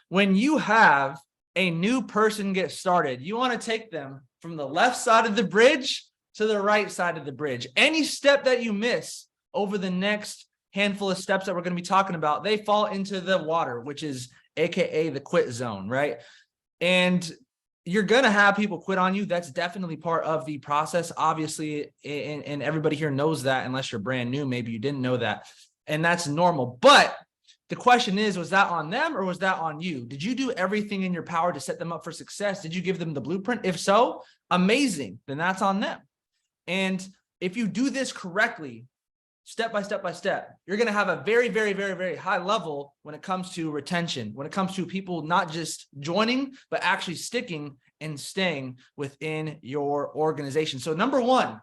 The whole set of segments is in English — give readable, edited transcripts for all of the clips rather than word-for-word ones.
When you have a new person get started, you want to take them from the left side of the bridge to the right side of the bridge. Any step that you miss over the next handful of steps that we're going to be talking about, they fall into the water, which is AKA the quit zone, right? And you're going to have people quit on you. That's definitely part of the process, obviously, and everybody here knows that, unless you're brand new. Maybe you didn't know that, and that's normal. But the question is, was that on them or was that on you? Did you do everything in your power to set them up for success? Did you give them the blueprint? If so, amazing. Then that's on them. And if you do this correctly, step by step by step, you're going to have a very, very, very, very high level when it comes to retention, when it comes to people not just joining, but actually sticking and staying within your organization. So number one,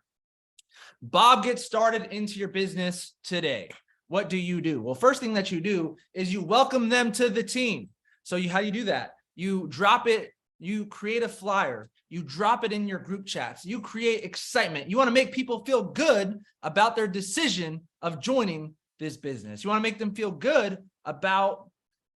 Bob gets started into your business today. What do you do? Well, first thing that you do is you welcome them to the team. So how you do that? You drop it, you create a flyer, you drop it in your group chats, you create excitement. You want to make people feel good about their decision of joining this business. You want to make them feel good about,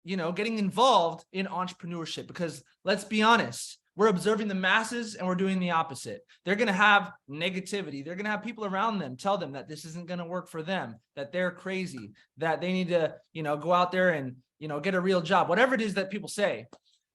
getting involved in entrepreneurship, because let's be honest, we're observing the masses and we're doing the opposite. They're going to have negativity. They're going to have people around them tell them that this isn't going to work for them, that they're crazy, that they need to, go out there and, get a real job, whatever it is that people say.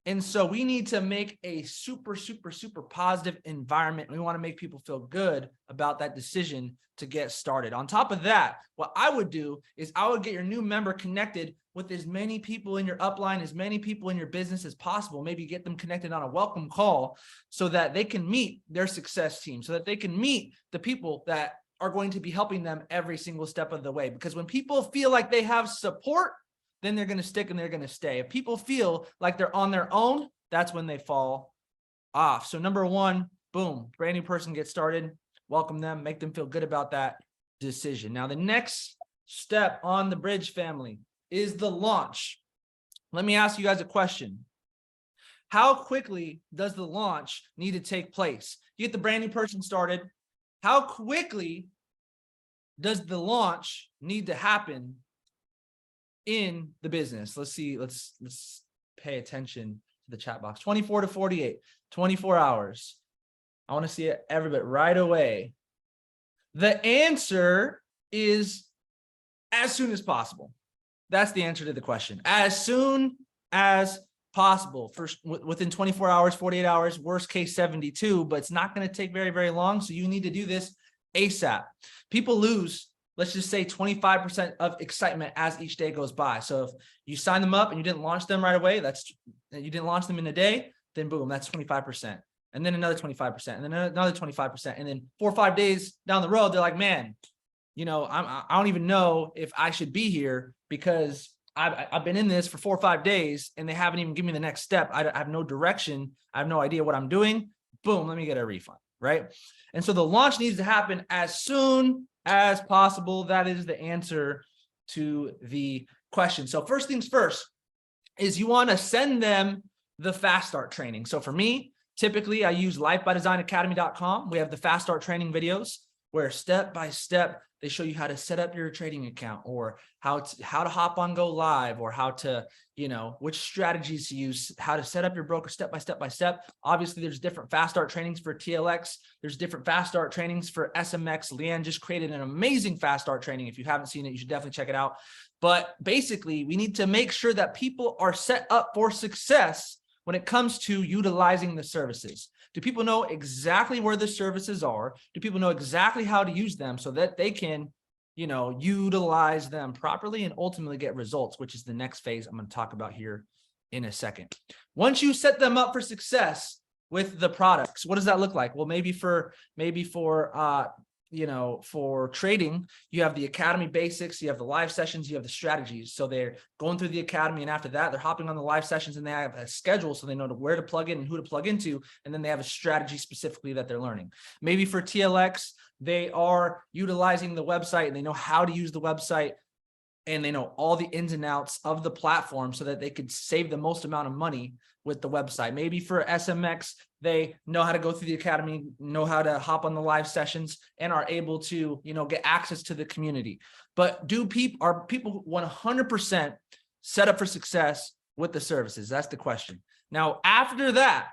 And so we need to make a super, super, super positive environment. We want to make people feel good about that decision to get started. On top of that, what I would do is I would get your new member connected with as many people in your upline, as many people in your business as possible. Maybe get them connected on a welcome call so that they can meet their success team, so that they can meet the people that are going to be helping them every single step of the way. Because when people feel like they have support, then they're going to stick and they're going to stay. If people feel like they're on their own, that's when they fall off. So number one, boom, brand new person gets started, welcome them, make them feel good about that decision. Now, the next step on the bridge, family, is the launch. Let me ask you guys a question. How quickly does the launch need to take place? You get the brand new person started. How quickly does the launch need to happen in the business? Let's see. Let's pay attention to the chat box. 24 to 48, 24 hours. I want to see it everybody right away. The answer is as soon as possible. That's the answer to the question. As soon as possible. First, within 24 hours, 48 hours, worst case 72, but it's not going to take very, very long. So you need to do this ASAP. People lose, let's just say, 25% of excitement as each day goes by. So if you sign them up and you didn't launch them right away, you didn't launch them in a day, then boom, that's 25%. And then another 25%, and then another 25%. And then 4 or 5 days down the road, they're like, man, I don't even know if I should be here, because I've been in this for 4 or 5 days and they haven't even given me the next step. I have no direction. I have no idea what I'm doing. Boom, let me get a refund, right? And so the launch needs to happen as soon as possible. That is the answer to the question. So first things first is you want to send them the Fast Start training. So for me, typically I use lifebydesignacademy.com. We have the Fast Start training videos where step by step they show you how to set up your trading account, or how to hop on Go Live, or how to, which strategies to use, how to set up your broker step by step by step. Obviously, there's different Fast Start trainings for TLX. There's different Fast Start trainings for SMX. Leanne just created an amazing Fast Start training. If you haven't seen it, you should definitely check it out. But basically, we need to make sure that people are set up for success when it comes to utilizing the services. Do people know exactly where the services are? Do people know exactly how to use them so that they can, utilize them properly and ultimately get results, which is the next phase I'm going to talk about here in a second. Once you set them up for success with the products, what does that look like? Well, maybe for trading, you have the academy basics, you have the live sessions, you have the strategies. So they're going through the academy, and after that, they're hopping on the live sessions, and they have a schedule so they know where to plug in and who to plug into. And then they have a strategy specifically that they're learning. Maybe for TLX, they are utilizing the website and they know how to use the website, and they know all the ins and outs of the platform so that they could save the most amount of money with the website. Maybe for SMX, they know how to go through the academy, know how to hop on the live sessions, and are able to, get access to the community. But are people 100% set up for success with the services? That's the question. Now, after that,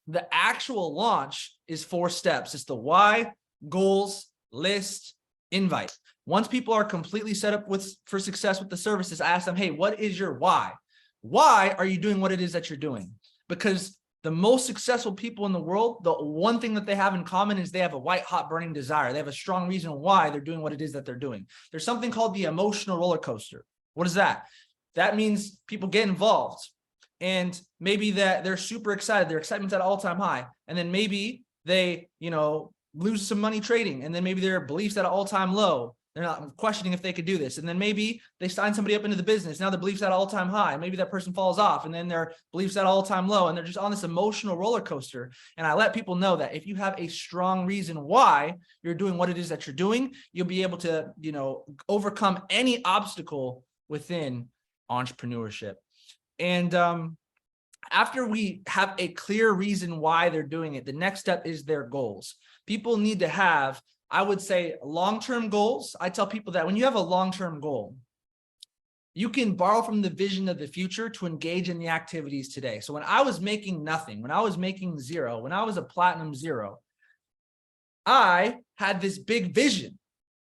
the actual launch is 4 steps. It's the why, goals, list, invite. Once people are completely set up for success with the services, I ask them, hey, what is your why? Why are you doing what it is that you're doing? Because the most successful people in the world, the one thing that they have in common is they have a white hot burning desire. They have a strong reason why they're doing what it is that they're doing. There's something called the emotional roller coaster. What is that? That means people get involved and maybe that they're super excited. Their excitement's at an all-time high. And then maybe they, lose some money trading. And then maybe their beliefs at an all-time low. They're not questioning if they could do this. And then maybe they sign somebody up into the business. Now their beliefs at all-time high. Maybe that person falls off and then their beliefs at all-time low. And they're just on this emotional roller coaster. And I let people know that if you have a strong reason why you're doing what it is that you're doing, you'll be able to, overcome any obstacle within entrepreneurship. And after we have a clear reason why they're doing it, the next step is their goals. People need to have, I would say, long-term goals. I tell people that when you have a long-term goal, you can borrow from the vision of the future to engage in the activities today. So when I was making nothing, when I was making zero, when I was a platinum zero, I had this big vision.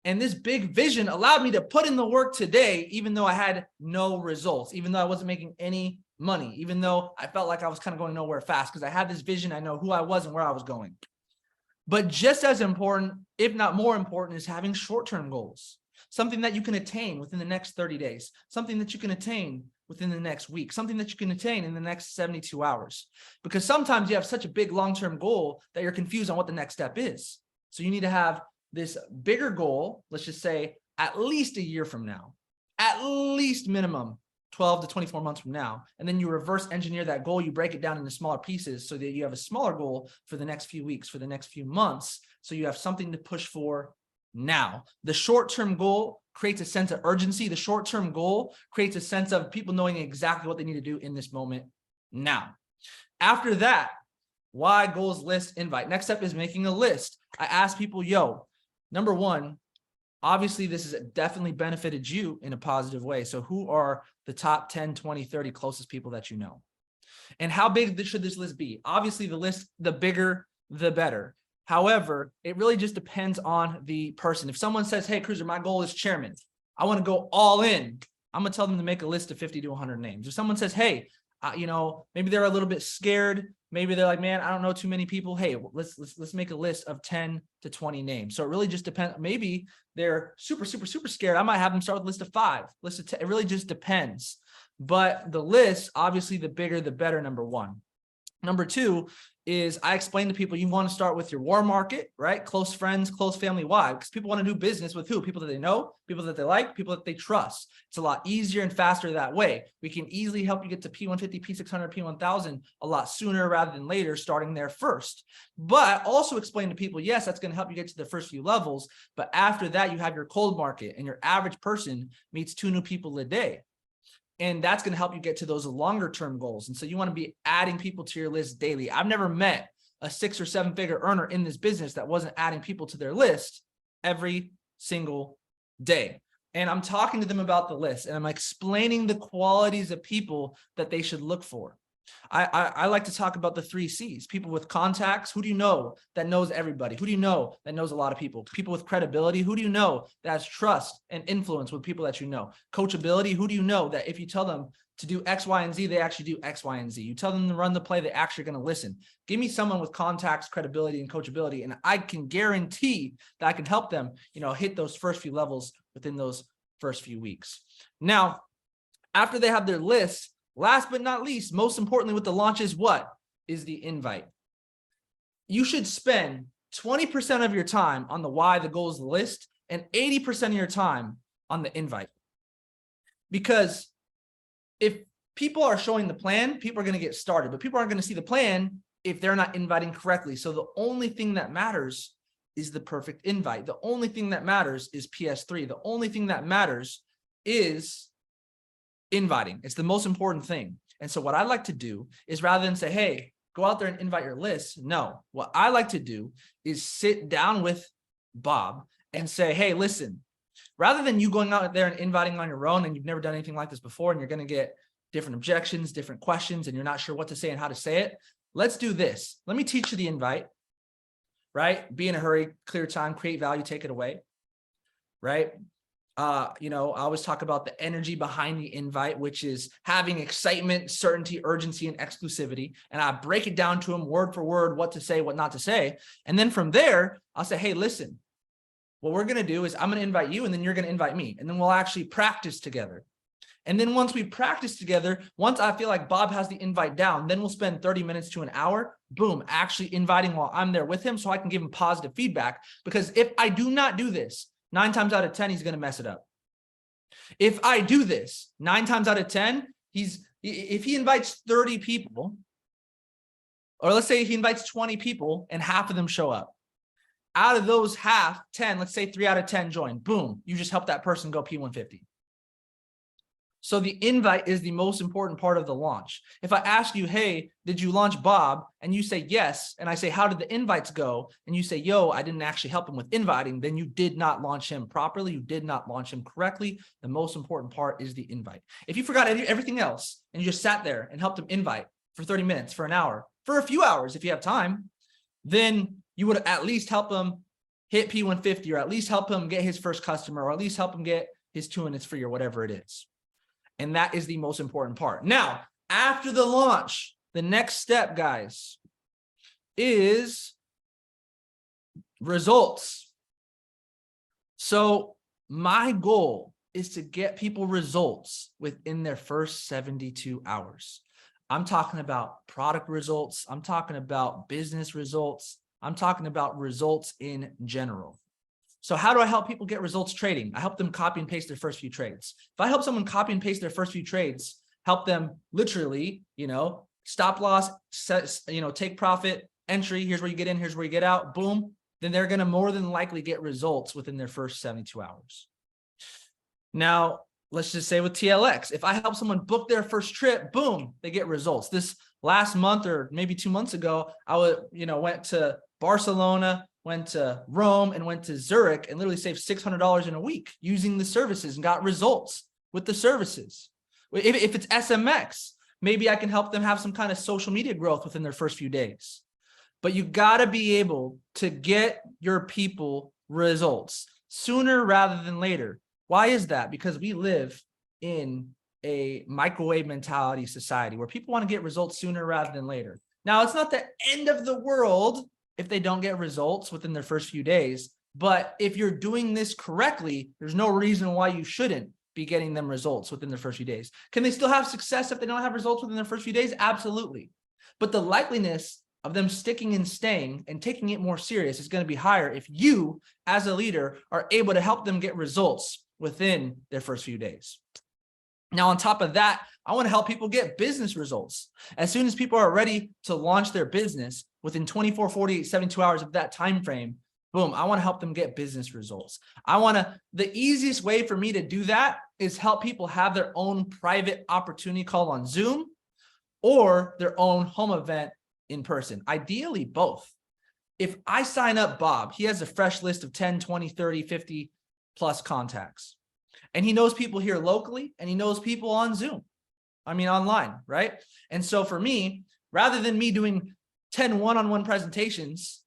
And this big vision allowed me to put in the work today, even though I had no results, even though I wasn't making any money, even though I felt like I was kind of going nowhere fast because I had this vision. I know who I was and where I was going. But just as important, if not more important, is having short-term goals, something that you can attain within the next 30 days, something that you can attain within the next week, something that you can attain in the next 72 hours. Because sometimes you have such a big long-term goal that you're confused on what the next step is. So you need to have this bigger goal, let's just say at least a year from now, at least minimum 12 to 24 months from now. And then you reverse engineer that goal. You break it down into smaller pieces so that you have a smaller goal for the next few weeks, for the next few months. So you have something to push for now. The short-term goal creates a sense of urgency. The short-term goal creates a sense of people knowing exactly what they need to do in this moment now. After that, why, goals, list, invite. Next step is making a list. I ask people, number one, obviously, this has definitely benefited you in a positive way. So who are the top 10, 20, 30 closest people that you know? And how big should this list be? Obviously, the list, the bigger, the better. However, it really just depends on the person. If someone says, hey, Cruiser, my goal is chairman, I want to go all in, I'm going to tell them to make a list of 50 to 100 names. If someone says, hey, maybe they're a little bit scared. Maybe they're like, man, I don't know too many people. Hey, let's make a list of 10 to 20 names. So it really just depends. Maybe they're super, super, super scared. I might have them start with a list of 5, list of 10. It really just depends. But the list, obviously, the bigger, the better, number one. Number two is I explain to people, you want to start with your warm market, right? Close friends, close family. Why? Because people want to do business with who? People that they know, people that they like, people that they trust. It's a lot easier and faster that way. We can easily help you get to P150, P600, P1000 a lot sooner rather than later, starting there first. But also explain to people, yes, that's going to help you get to the first few levels. But after that, you have your cold market, and your average person meets 2 new people a day. And that's going to help you get to those longer term goals. And so you want to be adding people to your list daily. I've never met a 6 or 7 figure earner in this business that wasn't adding people to their list every single day. And I'm talking to them about the list, and I'm explaining the qualities of people that they should look for. I like to talk about the 3 C's. People with contacts. Who do you know that knows everybody? Who do you know that knows a lot of people? People with credibility. Who do you know that has trust and influence with people that you know? Coachability. Who do you know that if you tell them to do X, Y, and Z, they actually do X, Y, and Z? You tell them to run the play, they're actually going to listen. Give me someone with contacts, credibility, and coachability, and I can guarantee that I can help them, hit those first few levels within those first few weeks. Now, after they have their list, last but not least, most importantly with the launch is what? Is the invite. You should spend 20% of your time on the why, the goals, the list, and 80% of your time on the invite. Because if people are showing the plan, people are going to get started, but people aren't going to see the plan if they're not inviting correctly. So the only thing that matters is the perfect invite. The only thing that matters is PS3. The only thing that matters is inviting. It's the most important thing. And so what I like to do is, rather than say, hey, go out there and invite your list. No, what I like to do is sit down with Bob and say, hey, listen, rather than you going out there and inviting on your own, and you've never done anything like this before, and you're going to get different objections, different questions, and you're not sure what to say and how to say it, let's do this. Let me teach you the invite, right? Be in a hurry, clear time, create value, take it away, right? I always talk about the energy behind the invite, which is having excitement, certainty, urgency, and exclusivity. And I break it down to them word for word, what to say, what not to say. And then from there, I'll say, hey, listen, what we're going to do is I'm going to invite you and then you're going to invite me. And then we'll actually practice together. And then once we practice together, once I feel like Bob has the invite down, then we'll spend 30 minutes to an hour, boom, actually inviting while I'm there with him so I can give him positive feedback. Because if I do not do this, 9 times out of 10, he's going to mess it up. If I do this 9 times out of 10, if he invites 30 people, or let's say he invites 20 people and half of them show up, out of those half, 10, let's say 3 out of 10 join, boom, you just help that person go P150. So the invite is the most important part of the launch. If I ask you, hey, did you launch Bob? And you say yes, and I say, how did the invites go? And you say, yo, I didn't actually help him with inviting, then you did not launch him properly. You did not launch him correctly. The most important part is the invite. If you forgot everything else and you just sat there and helped him invite for 30 minutes, for an hour, for a few hours, if you have time, then you would at least help him hit P150, or at least help him get his first customer, or at least help him get his 2 minutes free, or whatever it is. And that is the most important part. Now, after the launch, the next step, guys, is results. So my goal is to get people results within their first 72 hours. I'm talking about product results. I'm talking about business results. I'm talking about results in general. So how do I help people get results trading? I help them copy and paste their first few trades. If I help someone copy and paste their first few trades, help them literally, stop loss, take profit, entry, here's where you get in, here's where you get out, boom, then they're going to more than likely get results within their first 72 hours. Now, let's just say with TLX, if I help someone book their first trip, boom, they get results. This last month or maybe 2 months ago, I went to Barcelona, went to Rome, and went to Zurich, and literally saved $600 in a week using the services and got results with the services. If it's SMX, maybe I can help them have some kind of social media growth within their first few days. But you got to be able to get your people results sooner rather than later. Why is that? Because we live in a microwave mentality society where people want to get results sooner rather than later. Now, it's not the end of the world if they don't get results within their first few days. But if you're doing this correctly, there's no reason why you shouldn't be getting them results within their first few days. Can they still have success if they don't have results within their first few days? Absolutely. But the likeliness of them sticking and staying and taking it more serious is going to be higher if you, as a leader, are able to help them get results within their first few days. Now, on top of that, I want to help people get business results. As soon as people are ready to launch their business within 24, 48, 72 hours of that time frame, boom, I want to help them get business results. The easiest way for me to do that is help people have their own private opportunity call on Zoom or their own home event in person, ideally both. If I sign up Bob, he has a fresh list of 10, 20, 30, 50 plus contacts. And he knows people here locally, and he knows people on Zoom. Online, right? And so for me, rather than me doing 10 one-on-one presentations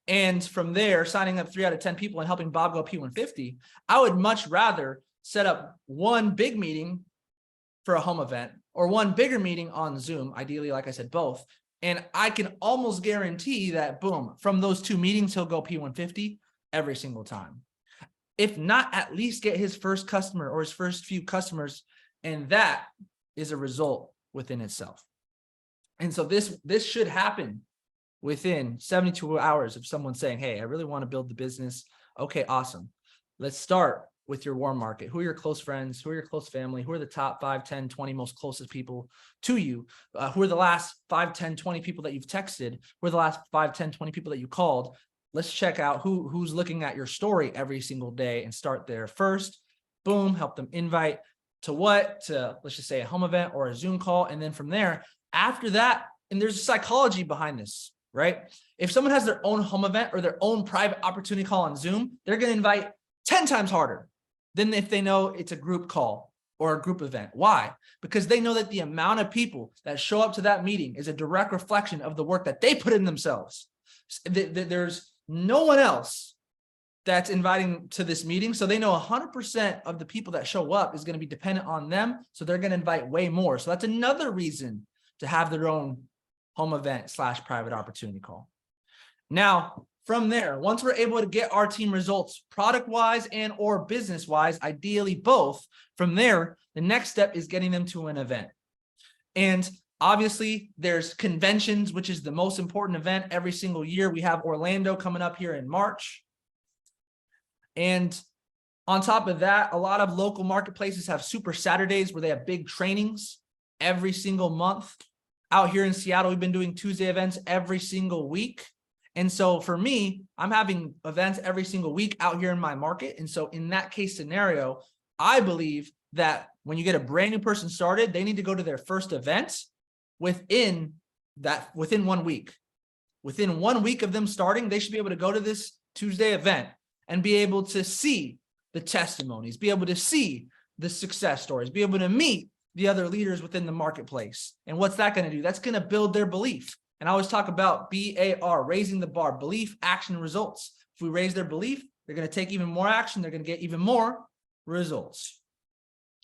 and from there signing up 3 out of 10 people and helping Bob go P150, I would much rather set up one big meeting for a home event or one bigger meeting on Zoom, ideally, like I said, both. And I can almost guarantee that, boom, from those 2 meetings, he'll go P150 every single time. If not, at least get his first customer or his first few customers. And that is a result within itself. And so this should happen within 72 hours of someone saying, hey, I really want to build the business. Okay, awesome. Let's start with your warm market. Who are your close friends? Who are your close family? Who are the top 5, 10, 20 most closest people to you? Who are the last 5, 10, 20 people that you've texted? Who are the last 5, 10, 20 people that you called? Let's check out who's looking at your story every single day and start there first. Boom, help them invite to what? To, let's just say, a home event or a Zoom call. And then from there, after that, and there's a psychology behind this, right? If someone has their own home event or their own private opportunity call on Zoom, they're going to invite 10 times harder than if they know it's a group call or a group event. Why? Because they know that the amount of people that show up to that meeting is a direct reflection of the work that they put in themselves. There's no one else that's inviting to this meeting. So they know 100% of the people that show up is going to be dependent on them. So they're going to invite way more. So that's another reason to have their own home event / private opportunity call. Now, from there, once we're able to get our team results product-wise and or business-wise, ideally both, from there, the next step is getting them to an event. And obviously, there's conventions, which is the most important event every single year. We have Orlando coming up here in March. And on top of that, a lot of local marketplaces have Super Saturdays where they have big trainings every single month. Out here in Seattle, we've been doing Tuesday events every single week. And so for me, I'm having events every single week out here in my market. And so in that case scenario, I believe that when you get a brand new person started, they need to go to their first event within 1 week. Within 1 week of them starting, they should be able to go to this Tuesday event and be able to see the testimonies, be able to see the success stories, be able to meet the other leaders within the marketplace. And what's that going to do? That's going to build their belief. And I always talk about BAR, raising the bar, belief, action, results. If we raise their belief, they're going to take even more action. They're going to get even more results.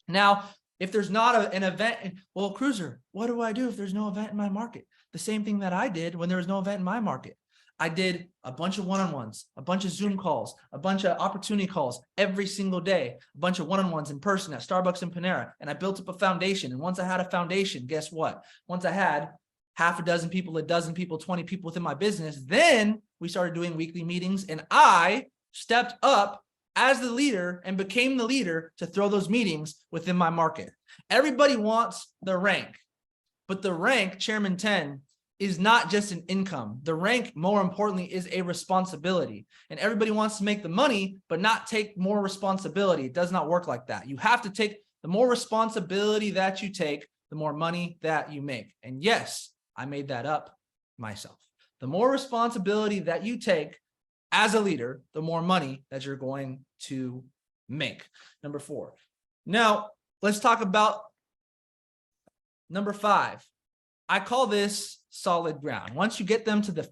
Now, if there's not an event, well, Cruiser, what do I do if there's no event in my market? The same thing that I did when there was no event in my market. I did a bunch of one-on-ones, a bunch of Zoom calls, a bunch of opportunity calls every single day, a bunch of one-on-ones in person at Starbucks and Panera. And I built up a foundation. And once I had a foundation, guess what? Once I had half a dozen people, a dozen people, 20 people within my business, then we started doing weekly meetings. And I stepped up as the leader and became the leader to throw those meetings within my market. Everybody wants the rank, but the rank, Chairman 10, is not just an income. The rank, more importantly, is a responsibility. And everybody wants to make the money, but not take more responsibility. It does not work like that. You have to take the more responsibility that you take, the more money that you make. And yes, I made that up myself. The more responsibility that you take as a leader, the more money that you're going to make. Number 4. Now, let's talk about number 5. I call this solid ground. Once you get them to the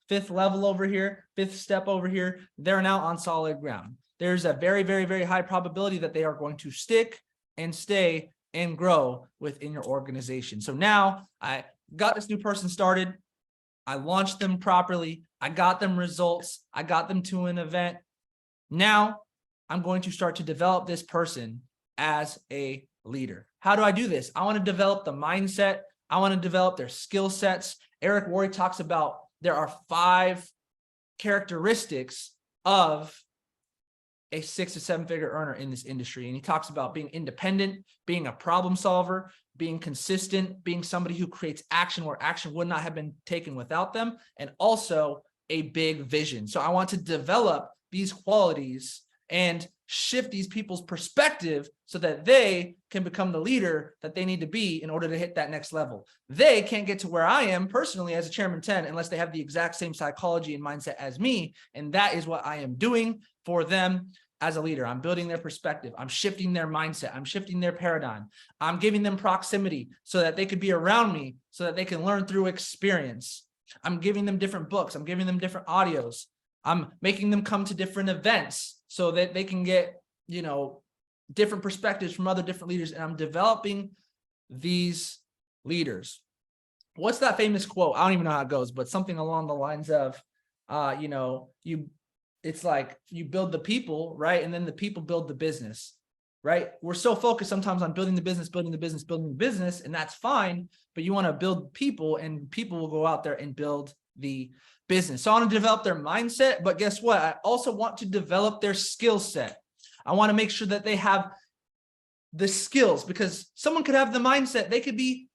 fifth level over here, 5th step over here, they're now on solid ground. There's a very, very, very high probability that they are going to stick and stay and grow within your organization. So now I got this new person started. I launched them properly. I got them results. I got them to an event. Now I'm going to start to develop this person as a leader. How do I do this? I want to develop the mindset. I want to develop their skill sets. Eric Worre talks about there are 5 characteristics of a 6 to 7 figure earner in this industry. And he talks about being independent, being a problem solver, being consistent, being somebody who creates action where action would not have been taken without them, and also a big vision. So I want to develop these qualities and shift these people's perspective so that they can become the leader that they need to be in order to hit that next level. They can't get to where I am personally as a Chairman 10 unless they have the exact same psychology and mindset as me. And that is what I am doing for them as a leader. I'm building their perspective. I'm shifting their mindset. I'm shifting their paradigm. I'm giving them proximity so that they could be around me, so that they can learn through experience. I'm giving them different books. I'm giving them different audios. I'm making them come to different events so that they can get, different perspectives from other different leaders. And I'm developing these leaders. What's that famous quote? I don't even know how it goes, but something along the lines of, it's like you build the people, right? And then the people build the business, right? We're so focused sometimes on building the business, and that's fine, but you want to build people, and people will go out there and build the business. So I want to develop their mindset, but guess what? I also want to develop their skill set. I want to make sure that they have the skills, because someone could have the mindset. They could be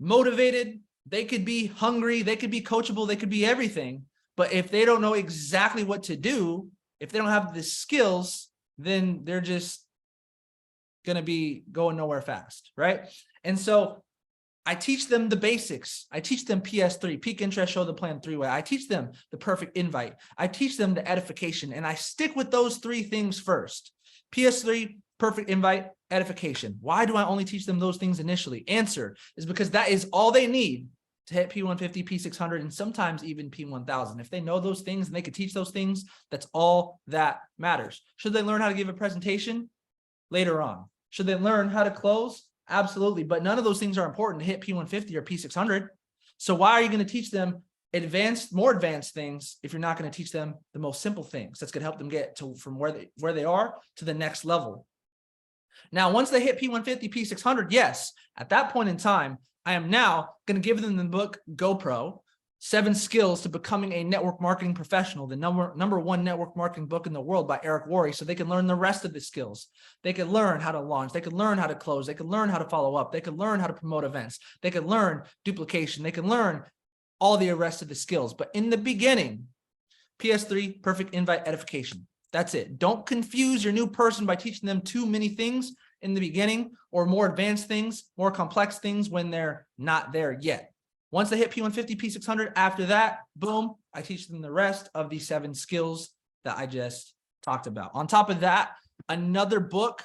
motivated. They could be hungry. They could be coachable. They could be everything. But if they don't know exactly what to do, if they don't have the skills, then they're just going to be going nowhere fast, right? And so I teach them the basics. I teach them PS3, peak interest, show the plan 3-way. I teach them the perfect invite. I teach them the edification, and I stick with those 3 things first. PS3, perfect invite, edification. Why do I only teach them those things initially? Answer is because that is all they need to hit P150, P600, and sometimes even P1000. If they know those things and they could teach those things, that's all that matters. Should they learn how to give a presentation? Later on. Should they learn how to close? Absolutely. But none of those things are important to hit P150 or P600. So why are you going to teach them more advanced things if you're not going to teach them the most simple things that's going to help them get to from where they are to the next level? Now, once they hit P150, P600, yes, at that point in time, I am now going to give them the book GoPro, 7 Skills to Becoming a Network Marketing Professional, the number one network marketing book in the world by Eric Worre, so they can learn the rest of the skills. They can learn how to launch. They can learn how to close. They can learn how to follow up. They can learn how to promote events. They can learn duplication. They can learn all the rest of the skills. But in the beginning, PS3, perfect invite edification. That's it. Don't confuse your new person by teaching them too many things in the beginning or more advanced things, more complex things when they're not there yet. Once they hit P150, P600, after that, boom, I teach them the rest of the 7 skills that I just talked about. On top of that, another book,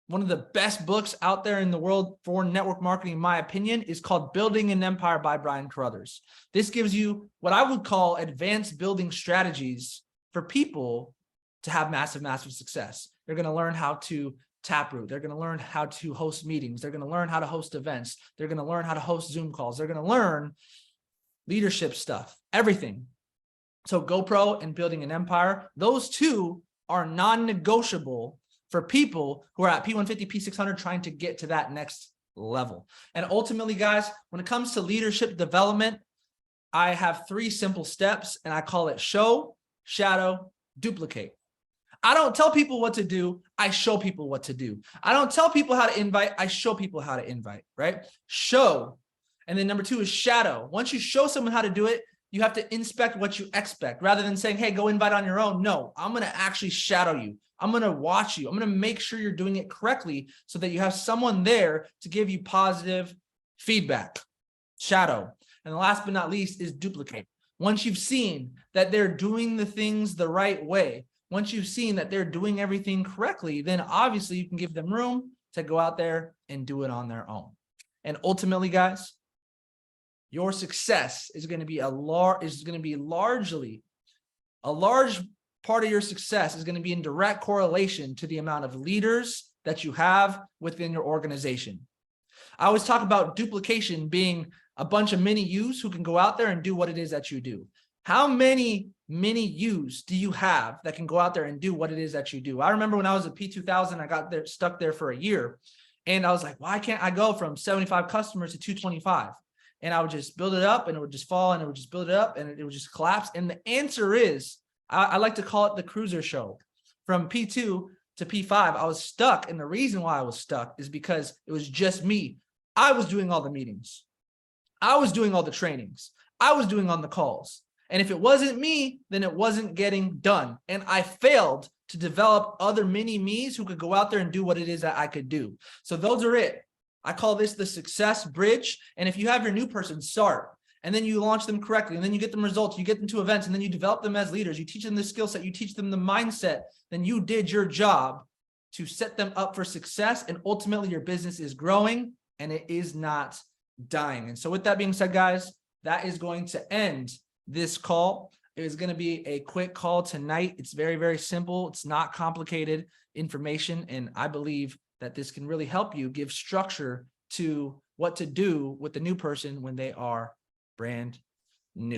one of the best books out there in the world for network marketing, in my opinion, is called Building an Empire by Brian Carruthers. This gives you what I would call advanced building strategies for people to have massive, massive success. They're going to learn how to taproot. They're going to learn how to host meetings. They're going to learn how to host events. They're going to learn how to host Zoom calls. They're going to learn leadership stuff, everything. So GoPro and Building an Empire, those two are non-negotiable for people who are at P150, P600 trying to get to that next level. And ultimately, guys, when it comes to leadership development, I have 3 simple steps, and I call it show, shadow, duplicate. I don't tell people what to do. I show people what to do. I don't tell people how to invite. I show people how to invite, right? Show. And then number 2 is shadow. Once you show someone how to do it, you have to inspect what you expect rather than saying, hey, go invite on your own. No, I'm going to actually shadow you. I'm going to watch you. I'm going to make sure you're doing it correctly so that you have someone there to give you positive feedback. Shadow. And last but not least is duplicate. Once you've seen that they're doing the things the right way, once you've seen that they're doing everything correctly, then obviously you can give them room to go out there and do it on their own. And ultimately, guys, your success is going to be largely a large part of your success is going to be in direct correlation to the amount of leaders that you have within your organization. I always talk about duplication being a bunch of mini yous who can go out there and do what it is that you do. How many mini yous do you have that can go out there and do what it is that you do? I remember when I was at P2000, I got there stuck there for a year, and I was like, why can't I go from 75 customers to 225? And I would just build it up and it would just fall and it would just build it up and it would just collapse. And the answer is, I like to call it the cruiser show. From P2 to P5, I was stuck. And the reason why I was stuck is because it was just me. I was doing all the meetings. I was doing all the trainings. I was doing on the calls. And if it wasn't me, then it wasn't getting done. And I failed to develop other mini me's who could go out there and do what it is that I could do. So those are it. I call this the success bridge. And if you have your new person start, and then you launch them correctly, and then you get them results, you get them to events, and then you develop them as leaders, you teach them the skill set, you teach them the mindset, then you did your job to set them up for success. And ultimately your business is growing and it is not dying. And so with that being said, guys, that is going to end this call. It is going to be a quick call tonight. It's very, very simple. It's not complicated information. And I believe that this can really help you give structure to what to do with the new person when they are brand new.